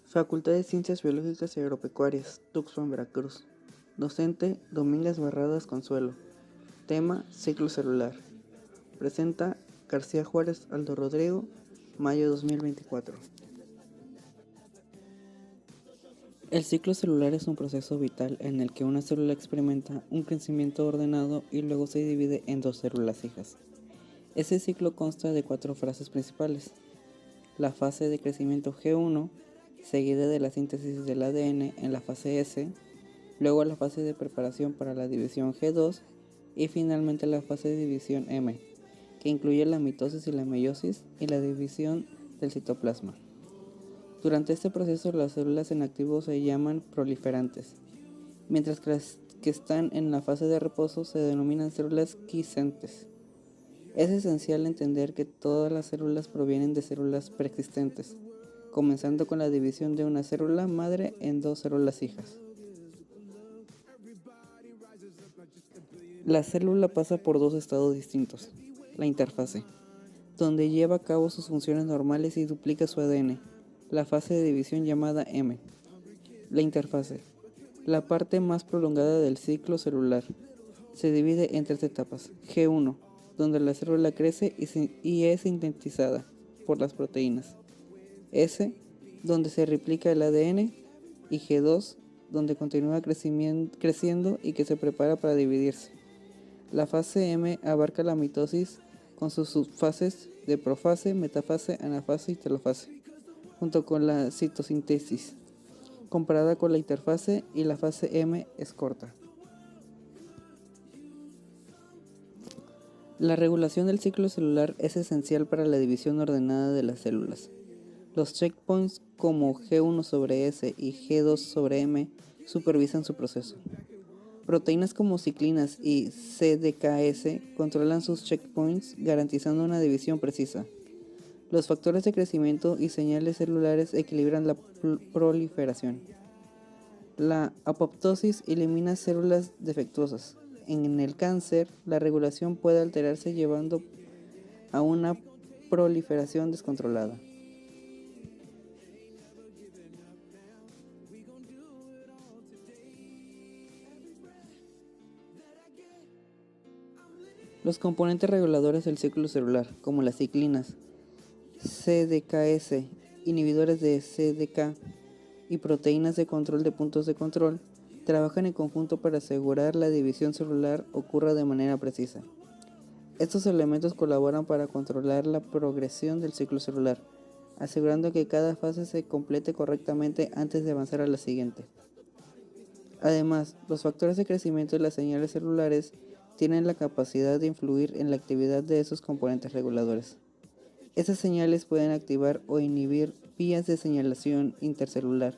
Facultad de Ciencias Biológicas y Agropecuarias, Tuxpan, Veracruz. Docente, Domínguez Barradas Consuelo. Tema, ciclo celular. Presenta, García Juárez Aldo Rodrigo, mayo 2024. El ciclo celular es un proceso vital en el que una célula experimenta un crecimiento ordenado y luego se divide en dos células hijas. Ese ciclo consta de 4 fases principales. La fase de crecimiento G1, seguida de la síntesis del ADN en la fase S, luego la fase de preparación para la división G2 y finalmente la fase de división M, que incluye la mitosis y la meiosis y la división del citoplasma. Durante este proceso las células en activo se llaman proliferantes, mientras que las que están en la fase de reposo se denominan células quiescentes. Es esencial entender que todas las células provienen de células preexistentes, comenzando con la división de una célula madre en dos células hijas. La célula pasa por dos estados distintos. La interfase, donde lleva a cabo sus funciones normales y duplica su ADN. La fase de división llamada M. La interfase, la parte más prolongada del ciclo celular. Se divide en 3 etapas. G1, donde la célula crece y es sintetizada por las proteínas. S, donde se replica el ADN. Y G2, donde continúa creciendo y que se prepara para dividirse. La fase M abarca la mitosis con sus subfases de profase, metafase, anafase y telofase, junto con la citosíntesis. Comparada con la interfase y la fase M es corta. La regulación del ciclo celular es esencial para la división ordenada de las células. Los checkpoints como G1 sobre S y G2 sobre M supervisan su proceso. Proteínas como ciclinas y CDKS controlan sus checkpoints garantizando una división precisa. Los factores de crecimiento y señales celulares equilibran la proliferación. La apoptosis elimina células defectuosas. En el cáncer, la regulación puede alterarse llevando a una proliferación descontrolada. Los componentes reguladores del ciclo celular, como las ciclinas, CDKS, inhibidores de CDK y proteínas de control de puntos de control, trabajan en conjunto para asegurar la división celular ocurra de manera precisa. Estos elementos colaboran para controlar la progresión del ciclo celular, asegurando que cada fase se complete correctamente antes de avanzar a la siguiente. Además, los factores de crecimiento y las señales celulares tienen la capacidad de influir en la actividad de esos componentes reguladores. Esas señales pueden activar o inhibir vías de señalización intercelular,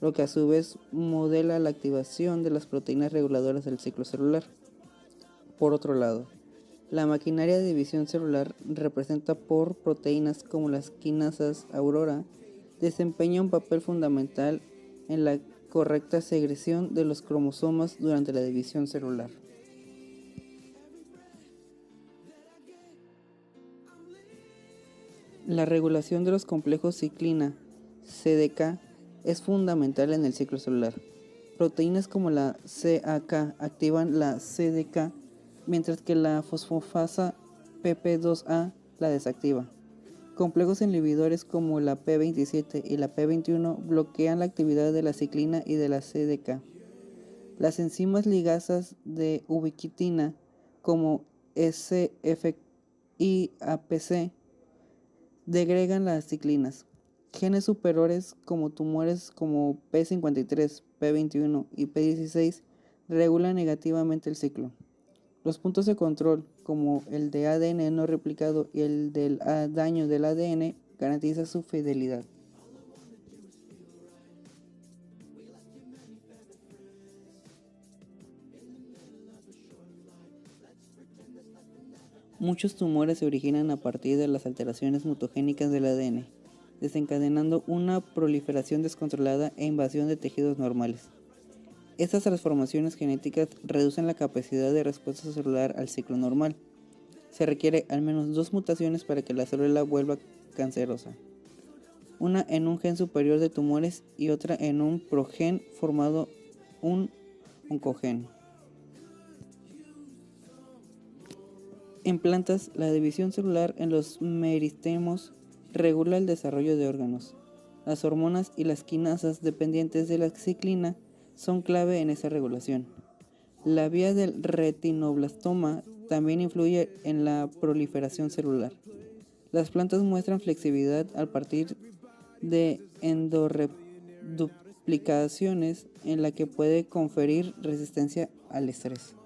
lo que a su vez modela la activación de las proteínas reguladoras del ciclo celular. Por otro lado, la maquinaria de división celular, representada por proteínas como las quinasas Aurora, desempeña un papel fundamental en la correcta secreción de los cromosomas durante la división celular. La regulación de los complejos ciclina, CDK, es fundamental en el ciclo celular. Proteínas como la CAK activan la CDK, mientras que la fosfofasa PP2A la desactiva. Complejos inhibidores como la P27 y la P21 bloquean la actividad de la ciclina y de la CDK. Las enzimas ligasas de ubiquitina como SFIAPC degregan las ciclinas. Genes superiores como tumores como P53, P21 y P16 regulan negativamente el ciclo. Los puntos de control, como el de ADN no replicado y el del daño del ADN, garantizan su fidelidad. Muchos tumores se originan a partir de las alteraciones mutagénicas del ADN, desencadenando una proliferación descontrolada e invasión de tejidos normales. Estas transformaciones genéticas reducen la capacidad de respuesta celular al ciclo normal. Se requiere al menos 2 mutaciones para que la célula vuelva cancerosa. una en un gen superior de tumores y otra en un progen formado un oncogen. En plantas, la división celular en los meristemos regula el desarrollo de órganos. Las hormonas y las quinasas dependientes de la ciclina son clave en esa regulación. La vía del retinoblastoma también influye en la proliferación celular. Las plantas muestran flexibilidad a partir de endorreduplicaciones en la que puede conferir resistencia al estrés.